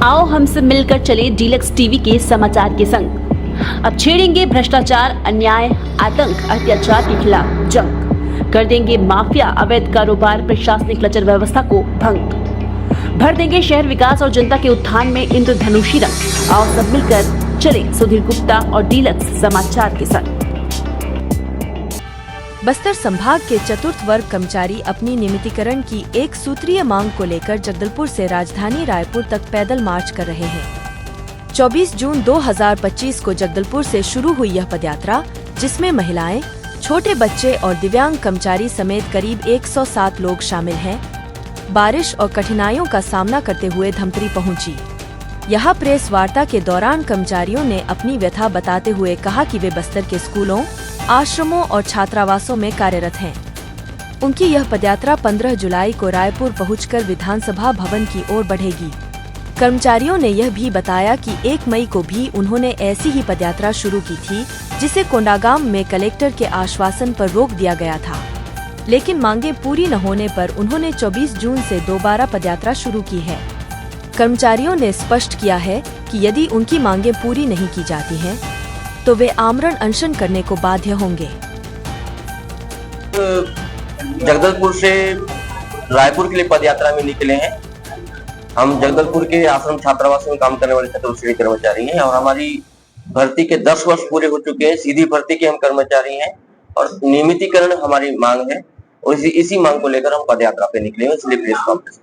आओ हमसे मिलकर चले डीलक्स टीवी के समाचार के संग। अब छेड़ेंगे भ्रष्टाचार, अन्याय, आतंक, अत्याचार के खिलाफ जंग। कर देंगे माफिया, अवैध कारोबार, प्रशासनिक लचर व्यवस्था को भंग। भर देंगे शहर विकास और जनता के उत्थान में इंद्रधनुषी रंग। आओ सब मिलकर चले सुधीर गुप्ता और डीलक्स समाचार के संग। बस्तर संभाग के चतुर्थ वर्ग कर्मचारी अपनी नियमितीकरण की एक सूत्रीय मांग को लेकर जगदलपुर से राजधानी रायपुर तक पैदल मार्च कर रहे हैं। 24 जून 2025 को जगदलपुर से शुरू हुई यह पदयात्रा, जिसमें महिलाएं, छोटे बच्चे और दिव्यांग कर्मचारी समेत करीब 107 लोग शामिल हैं, बारिश और कठिनाइयों का सामना करते हुए धमतरी पहुंची। यहाँ प्रेस वार्ता के दौरान कर्मचारियों ने अपनी व्यथा बताते हुए कहा कि वे बस्तर के स्कूलों, आश्रमों और छात्रावासों में कार्यरत हैं। उनकी यह पदयात्रा 15 जुलाई को रायपुर पहुंचकर विधानसभा भवन की ओर बढ़ेगी। कर्मचारियों ने यह भी बताया कि 1 मई को भी उन्होंने ऐसी ही पदयात्रा शुरू की थी, जिसे कोंडागांव में कलेक्टर के आश्वासन पर रोक दिया गया था, लेकिन मांगे पूरी न होने पर उन्होंने 24 जून से दोबारा पदयात्रा शुरू की है। कर्मचारियों ने स्पष्ट किया है कि यदि उनकी मांगे पूरी नहीं की जाती हैं, तो वे आमरण अनशन करने को बाध्य होंगे। जगदलपुर से रायपुर के लिए पदयात्रा में निकले हैं। हम जगदलपुर के आश्रम छात्रावास में काम करने वाले चतुर्थ श्रेणी कर्मचारी हैं और हमारी भर्ती के 10 वर्ष पूरे हो चुके हैं। सीधी भर्ती के हम कर्मचारी हैं और नियमितीकरण हमारी मांग है और इसी मांग को लेकर हम पदयात्रा पे निकले हैं, इसलिए प्रेस कॉन्फ्रेंस।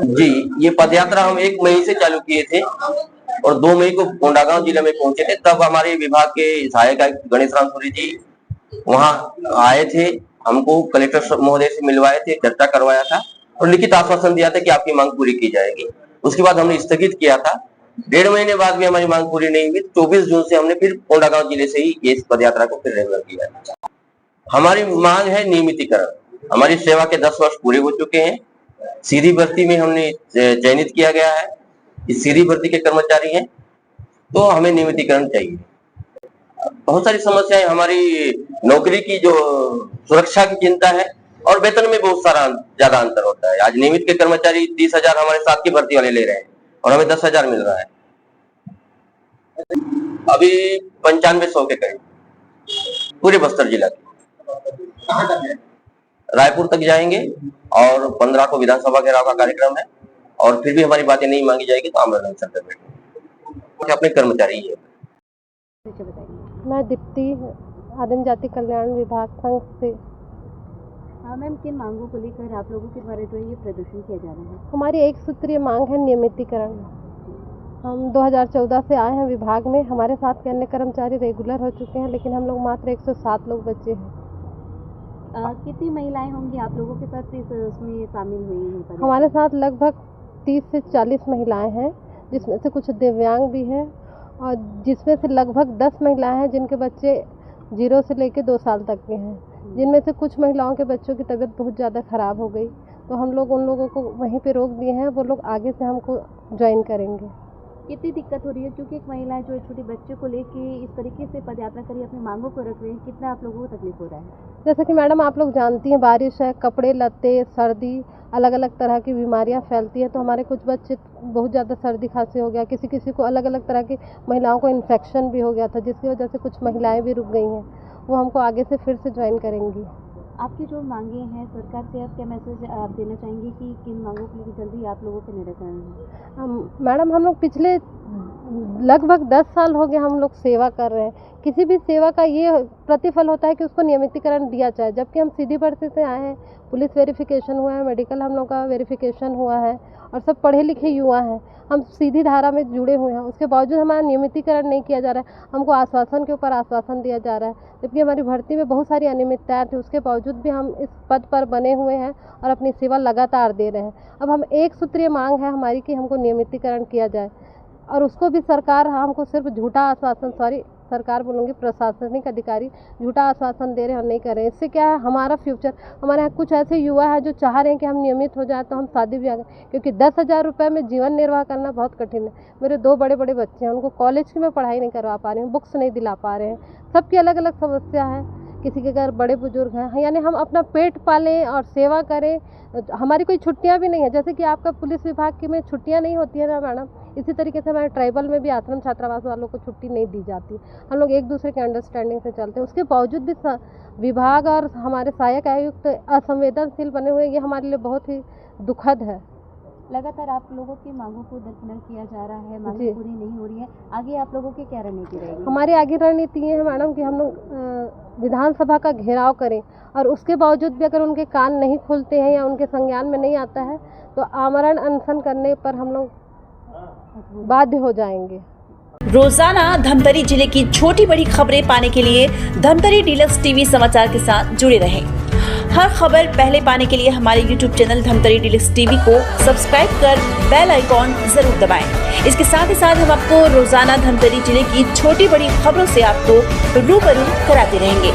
जी, ये पदयात्रा हम 1 मई से चालू किए थे और 2 मई को कोंडागांव जिले में पहुंचे थे। तब हमारे विभाग के सहायक आयुक्त गणेश राम सूरी जी वहां आए थे, हमको कलेक्टर महोदय से मिलवाए थे, चर्चा करवाया था और लिखित आश्वासन दिया था कि आपकी मांग पूरी की जाएगी। उसके बाद हमने स्थगित किया था। 1.5 महीने बाद भी हमारी मांग पूरी नहीं हुई। 24 जून से हमने फिर कोंडागांव जिले से ही इस पदयात्रा को फिर रेगुलर किया। हमारी मांग है नियमितीकरण। हमारी सेवा के 10 वर्ष पूरे हो चुके हैं। सीधी भर्ती में हमने चयनित किया गया है, इस सीधी भर्ती के कर्मचारी हैं, तो हमें नियमितीकरण चाहिए। बहुत सारी समस्याएं, हमारी नौकरी की जो सुरक्षा की चिंता है और वेतन में बहुत सारा ज्यादा अंतर होता है। आज नियमित के कर्मचारी 30,000 हमारे साथ की भर्ती वाले ले रहे हैं और हमें 10,000 मिल रहा है। अभी 9500 के करीब पूरे बस्तर जिला के। रायपुर तक जाएंगे और 15 को विधानसभा घेराव का कार्यक्रम है और फिर भी हमारी बातें नहीं मांगी जाएगी तो आमरण अनशन पर बैठेंगे। अपने कर्मचारी है। मैं दीप्ति, आदिम जाति कल्याण विभाग संघ से। हाँ मैम, किन मांगों को लेकर आप लोगों के द्वारा जो ये प्रदर्शन किया जा रहा है? हमारी एक सूत्रीय मांग है नियमितीकरण। हम 2014 से आए हैं विभाग में। हमारे साथ के अन्य कर्मचारी रेगुलर हो चुके हैं, लेकिन हम लोग मात्र 107 लोग बचे हैं। कितनी महिलाएं होंगी आप लोगों के साथ उसमें शामिल हुई हैं? हमारे साथ लगभग 30 से 40 महिलाएं हैं, जिसमें से कुछ दिव्यांग भी हैं और जिसमें से लगभग 10 महिलाएं हैं जिनके बच्चे 0 से लेकर 2 साल तक के हैं। जिनमें से कुछ महिलाओं के बच्चों की तबीयत बहुत ज़्यादा ख़राब हो गई, तो हम लोग उन लोगों को वहीं पे रोक दिए हैं। वो लोग आगे से हमको ज्वाइन करेंगे। कितनी दिक्कत हो रही है, क्योंकि एक महिला जो छोटे बच्चे को लेके इस तरीके से पदयात्रा करी अपनी मांगों को रख रहे हैं, कितना आप लोगों को तकलीफ हो रहा है? जैसे कि मैडम आप लोग जानती हैं, बारिश है, कपड़े लत्ते, सर्दी, अलग अलग तरह की बीमारियां फैलती है। तो हमारे कुछ बच्चे बहुत ज़्यादा सर्दी खांसी हो गया, किसी किसी को अलग अलग तरह की महिलाओं को इन्फेक्शन भी हो गया था, जिसकी वजह से कुछ महिलाएं भी रुक गई हैं। वो हमको आगे से फिर से ज्वाइन करेंगी। आपकी जो मांगे हैं सरकार से, आप क्या मैसेज आप देना चाहेंगे कि किन मांगों के लिए जल्दी आप लोगों के निराकरण है? मैडम हम लोग पिछले लगभग 10 साल हो गए हम लोग सेवा कर रहे हैं। किसी भी सेवा का ये प्रतिफल होता है कि उसको नियमितीकरण दिया जाए। जबकि हम सीधी भर्ती से आए हैं, पुलिस वेरिफिकेशन हुआ है, मेडिकल हम लोग का वेरिफिकेशन हुआ है और सब पढ़े लिखे युवा हैं। हम सीधी धारा में जुड़े हुए हैं, उसके बावजूद हमारा नियमितीकरण नहीं किया जा रहा है। हमको आश्वासन के ऊपर आश्वासन दिया जा रहा है, जबकि हमारी भर्ती में बहुत सारी अनियमितताएं थी। उसके बावजूद भी हम इस पद पर बने हुए हैं और अपनी सेवा लगातार दे रहे हैं। अब हम एक सूत्रीय मांग है हमारी कि हमको नियमितीकरण किया जाए और उसको भी सरकार हमको सिर्फ झूठा आश्वासन, सरकार बोलूँगी, प्रशासनिक अधिकारी झूठा आश्वासन दे रहे हैं और नहीं कर रहे हैं। इससे क्या है, हमारा फ्यूचर, हमारे यहाँ कुछ ऐसे युवा है जो चाह रहे हैं कि हम नियमित हो जाए तो हम शादी ब्याह करें, क्योंकि 10,000 रुपये में जीवन निर्वाह करना बहुत कठिन है। मेरे 2 बड़े बड़े बच्चे हैं, उनको कॉलेज की मैं पढ़ाई नहीं करवा पा रही हूँ, बुक्स नहीं दिला पा रहे हैं। सबकी अलग अलग समस्या है। किसी के घर बड़े बुजुर्ग हैं, यानी हम अपना पेट पालें और सेवा करें। हमारी कोई छुट्टियां भी नहीं है, जैसे कि आपका पुलिस विभाग की में छुट्टियां नहीं होती है ना मैडम, इसी तरीके से हमारे ट्राइबल में भी आश्रम छात्रावास वालों को छुट्टी नहीं दी जाती। हम लोग एक दूसरे के अंडरस्टैंडिंग से चलते हैं। उसके बावजूद भी विभाग और हमारे सहायक आयुक्त असंवेदनशील बने हुए, ये हमारे लिए बहुत ही दुखद है। लगातार आप लोगों की मांगों को दरकिनार किया जा रहा है, मांगें जी। पूरी नहीं हो रही है, आगे आप लोगों की क्या रणनीति रहेगी? हमारी आगे रणनीति ये है मैडम कि हम लोग विधानसभा का घेराव करें, और उसके बावजूद भी अगर उनके कान नहीं खुलते हैं या उनके संज्ञान में नहीं आता है तो आमरण अनशन करने पर हम लोग बाध्य हो जाएंगे। रोजाना धमतरी जिले की छोटी बड़ी खबरें पाने के लिए धमतरी डीलक्स टीवी समाचार के साथ जुड़े रहें। हर खबर पहले पाने के लिए हमारे YouTube channel Dhamtari deluxe TV को सब्सक्राइब कर बेल आइकॉन जरूर दबाएं। इसके साथ ही साथ हम आपको रोजाना धमतरी जिले की छोटी बड़ी खबरों से आपको रूबरू कराते रहेंगे।